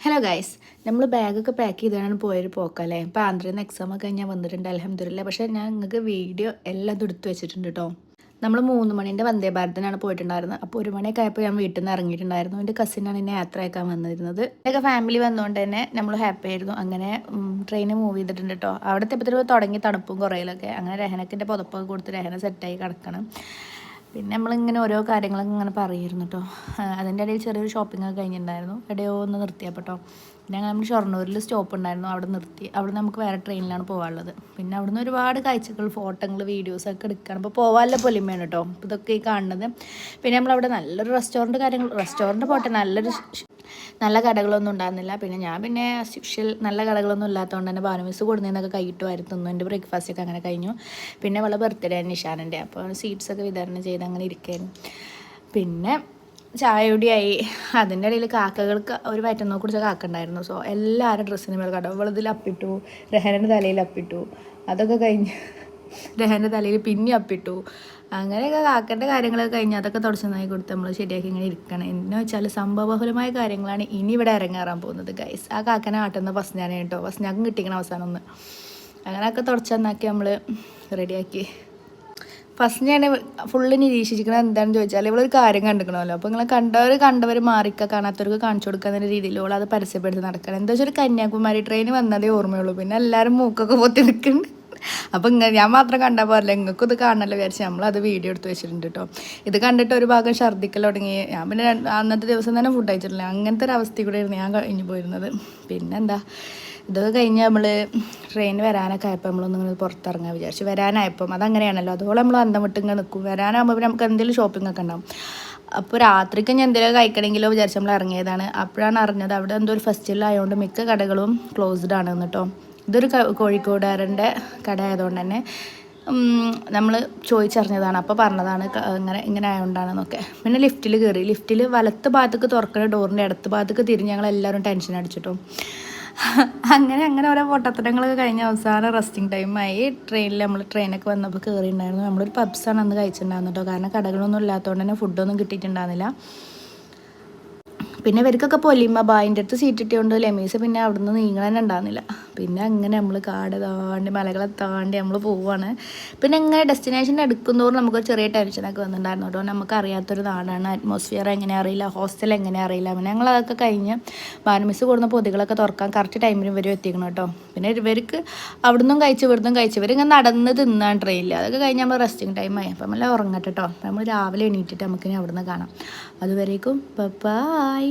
Hello guys, നമ്മൾ ബാഗൊക്കെ pack ചെയ്താണ് പോയൊരു പോക്കല്ലേ. ഇപ്പോൾ ആന്ധ്രയിൽ നിന്ന് എക്സാം ഒക്കെ കഴിഞ്ഞാൽ വന്നിട്ടുണ്ട് അൽഹംദുലില്ലാ. പക്ഷേ ഞാൻ നിങ്ങൾക്ക് വീഡിയോ എല്ലാം എടുത്ത് വെച്ചിട്ടുണ്ട് കേട്ടോ. നമ്മൾ 3 മണീൻ്റെ വന്ദേ ഭാരതിനാണ് പോയിട്ടുണ്ടായിരുന്നത്. അപ്പോൾ 1 മണിയൊക്കെ ആയപ്പോൾ ഞാൻ വീട്ടിൽ നിന്ന് ഇറങ്ങിയിട്ടുണ്ടായിരുന്നു. എൻ്റെ കസിനാണ് എന്നെ യാത്ര അയക്കാൻ വന്നിരുന്നത്. എൻ്റെ ഫാമിലി വന്നുകൊണ്ട് തന്നെ നമ്മൾ ഹാപ്പി ആയിരുന്നു. അങ്ങനെ ട്രെയിൻ മൂവ് ചെയ്തിട്ടുണ്ട് കേട്ടോ. അവിടുത്തെ എപ്പോഴത്തേക്കും തുടങ്ങി തണുപ്പും കുറയിലൊക്കെ. അങ്ങനെ രഹനക്കിൻ്റെ പുതപ്പൊക്കെ കൊടുത്ത് രഹന സെറ്റായി കിടക്കണം. പിന്നെ നമ്മളിങ്ങനെ ഓരോ കാര്യങ്ങളൊക്കെ ഇങ്ങനെ പറയുമായിരുന്നു കേട്ടോ. അതിൻ്റെ ഇടയിൽ ചെറിയൊരു ഷോപ്പിംഗ് ഒക്കെ കഴിഞ്ഞിട്ടുണ്ടായിരുന്നു. എവിടെയോ ഒന്ന് നിർത്തിയപ്പോൾ കേട്ടോ. പിന്നെ നമ്മൾ ഷൊർണൂരിൽ സ്റ്റോപ്പ് ഉണ്ടായിരുന്നു, അവിടെ നിർത്തി. അവിടെ നമുക്ക് വേറെ ട്രെയിനിലാണ് പോകാനുള്ളത്. പിന്നെ അവിടുന്ന് ഒരുപാട് കാഴ്ചകൾ, ഫോട്ടോകൾ, വീഡിയോസൊക്കെ എടുക്കുകയാണ്. അപ്പോൾ പോകാനുള്ള പൊലിമയാണ് കേട്ടോ ഇതൊക്കെ ഈ കാണുന്നത്. പിന്നെ നമ്മളവിടെ നല്ലൊരു റെസ്റ്റോറൻറ്റ് പോട്ടെ, നല്ല കടകളൊന്നും ഉണ്ടായിരുന്നില്ല. പിന്നെ ഞാൻ നല്ല കടകളൊന്നും ഇല്ലാത്തതുകൊണ്ട് തന്നെ ഭാനുമിസ് കൊടുന്നതിനൊക്കെ കൈയിട്ട് വാരി തിന്നു. എൻ്റെ ബ്രേക്ക്ഫാസ്റ്റൊക്കെ അങ്ങനെ കഴിഞ്ഞു. പിന്നെ അവളെ ബർത്ത്ഡേ നിഷാനിൻ്റെ, അപ്പോൾ സ്വീറ്റ്സൊക്കെ വിതരണം ചെയ്ത് അങ്ങനെ ഇരിക്കുകയായിരുന്നു. പിന്നെ ചായ കൂടിയായി. അതിൻ്റെ ഇടയിൽ കാക്കകൾക്ക് ഒരു വയറ്റെന്നോ കുടിച്ച കാക്ക ഉണ്ടായിരുന്നു. സോ എല്ലാവരും ഡ്രസ്സിന് മേൽ കട അവളതിൽ അപ്പിട്ടു, രഹനൻ്റെ തലയിൽ അപ്പിട്ടു. അതൊക്കെ കഴിഞ്ഞ് രഹൻ്റെ തലയിൽ പിന്നെ അപ്പിട്ടു. അങ്ങനെയൊക്കെ കാക്കൻ്റെ കാര്യങ്ങളൊക്കെ കഴിഞ്ഞ് അതൊക്കെ തുടച്ചതായി കൊടുത്ത് നമ്മൾ ശരിയാക്കി ഇങ്ങനെ ഇരിക്കണം. എന്ന് വെച്ചാൽ സംഭവബഹുലമായ കാര്യങ്ങളാണ് ഇനി ഇവിടെ ഇറങ്ങാറാൻ പോകുന്നത് ഗൈസ്. ആ കാക്കനെ ആട്ടുന്ന ഫസ്നാനെ കേട്ടോ, ഫസ്നാക്കും കിട്ടിക്കണം അവസാനം ഒന്ന്. അങ്ങനെയൊക്കെ തുടച്ചെന്നാക്കി നമ്മൾ റെഡിയാക്കി. ഫസ്റ്റ് ഞാൻ ഫുള്ള് നിരീക്ഷിച്ചിരിക്കുന്നത് എന്താണെന്ന് ചോദിച്ചാൽ ഇവളൊരു കാര്യം കണ്ടിരിക്കണമല്ലോ. അപ്പോൾ നിങ്ങൾ കണ്ടവർ മാറിക്കുക, കാണാത്തവർക്ക് കാണിച്ചു കൊടുക്കുന്ന രീതിയിലുള്ള അത് പരസ്യപ്പെടുത്തി നടക്കണം. എന്താ വെച്ചാൽ ഒരു കന്യാകുമാരി ട്രെയിൻ വന്നതേ ഓർമ്മയുള്ളൂ. പിന്നെ എല്ലാവരും മൂക്കൊക്കെ പൊത്തി നിൽക്കുന്നുണ്ട്. അപ്പം ഞാൻ മാത്രം കണ്ടാൽ പോരല്ലോ, നിങ്ങൾക്കും ഇത് കാണണമല്ലോ വിചാരിച്ച് നമ്മളത് വീഡിയോ എടുത്ത് വെച്ചിട്ടുണ്ട് കേട്ടോ. ഇത് കണ്ടിട്ട് ഒരു ഭാഗം ഛർദ്ദിക്കൽ തുടങ്ങി. ഞാൻ പിന്നെ അന്നത്തെ ദിവസം തന്നെ ഫുഡ് കഴിച്ചിട്ടില്ല. അങ്ങനത്തെ ഒരു അവസ്ഥ കൂടെയായിരുന്നു ഞാൻ കഴിഞ്ഞു പോയിരുന്നത്. പിന്നെന്താ, ഇതൊക്കെ കഴിഞ്ഞ് നമ്മൾ ട്രെയിൻ വരാനൊക്കെ ആയപ്പോൾ നമ്മളൊന്നിങ്ങനെ പുറത്തിറങ്ങാൻ വിചാരിച്ചു. വരാനായപ്പം അതങ്ങനെയാണല്ലോ, അതുപോലെ നമ്മൾ അന്തം വിട്ട് ഇങ്ങനെ നിൽക്കും. വരാനാകുമ്പോൾ നമുക്ക് എന്തെങ്കിലും ഷോപ്പിംഗ് ഒക്കെ ഉണ്ടാവും. അപ്പോൾ രാത്രിക്ക് ഞാൻ എന്തെങ്കിലും കഴിക്കണമെങ്കിലോ വിചാരിച്ച് നമ്മൾ ഇറങ്ങിയതാണ്. അപ്പോഴാണ് അറിഞ്ഞത് അവിടെ എന്തോ ഒരു ഫെസ്റ്റിവൽ ആയതുകൊണ്ട് മിക്ക കടകളും ക്ലോസ്ഡ് ആണ് കേട്ടോ. ഇതൊരു കോഴിക്കോടുകാരൻ്റെ കട ആയതുകൊണ്ട് തന്നെ നമ്മൾ ചോദിച്ചറിഞ്ഞതാണ്. അപ്പോൾ പറഞ്ഞതാണ് ഇങ്ങനെ ആയതുകൊണ്ടാണെന്നൊക്കെ. പിന്നെ ലിഫ്റ്റിൽ വലത്ത് ഭാഗത്തേക്ക് തുറക്കുന്ന ഡോറിൻ്റെ ഇടത്ത് ഭാഗത്തേക്ക് തിരിഞ്ഞ് ഞങ്ങളെല്ലാവരും ടെൻഷൻ അടിച്ചിട്ടോ. അങ്ങനെ ഓരോ പൊട്ടത്തരങ്ങളൊക്കെ കഴിഞ്ഞ അവസാനം റെസ്റ്റിംഗ് ടൈമായി. നമ്മൾ ട്രെയിനൊക്കെ വന്നപ്പോൾ കയറിയിട്ടുണ്ടായിരുന്നു. നമ്മളൊരു പബ്സാണ് അന്ന് കഴിച്ചിട്ടുണ്ടായിരുന്നു കേട്ടോ. കാരണം കടകളൊന്നും ഇല്ലാത്തതുകൊണ്ട് തന്നെ ഫുഡൊന്നും കിട്ടിയിട്ടുണ്ടായിരുന്നില്ല. പിന്നെ ഇവർക്കൊക്കെ പൊലിമ ബായിൻ്റെ അടുത്ത് സീറ്റ് കിട്ടിയോണ്ട് ലെമീസ് പിന്നെ അവിടുന്ന് നീങ്ങാൻ തന്നെ ഉണ്ടാകുന്നില്ല. പിന്നെ അങ്ങനെ നമ്മൾ കാട് താണ്ടി മലകളെ താണ്ടി നമ്മൾ പോവുകയാണ്. പിന്നെ ഇങ്ങനെ ഡെസ്റ്റിനേഷൻ എടുക്കുന്നതോറും നമുക്കൊരു ചെറിയ ടെൻഷനൊക്കെ വന്നിട്ടുണ്ടായിരുന്നു കേട്ടോ. നമുക്കറിയാത്തൊരു നാടാണ്, അറ്റ്മോസ്ഫിയർ എങ്ങനെ അറിയില്ല, ഹോസ്റ്റൽ എങ്ങനെ അറിയില്ല. പിന്നെ ഞങ്ങളതൊക്കെ കഴിഞ്ഞ് ഭാനുമിസ് കൊടുന്ന പൊതികളൊക്കെ തുറക്കാൻ കറക്റ്റ് ടൈമിന് ഇവരും എത്തിക്കണം കേട്ടോ. പിന്നെ ഇവർക്ക് അവിടുന്നും കഴിച്ച് ഇവരിങ്ങനെ നടന്ന് തിന്നാൻ ട്രെയിനില്ല. അതൊക്കെ കഴിഞ്ഞ് നമ്മൾ റെസ്റ്റിംഗ് ടൈമായി. അപ്പം നമ്മൾ ഉറങ്ങട്ടെ കേട്ടോ. നമ്മൾ രാവിലെ എണീറ്റിട്ട് നമുക്കിനി അവിടുന്ന് കാണാം. അതുവരേക്കും ബൈ.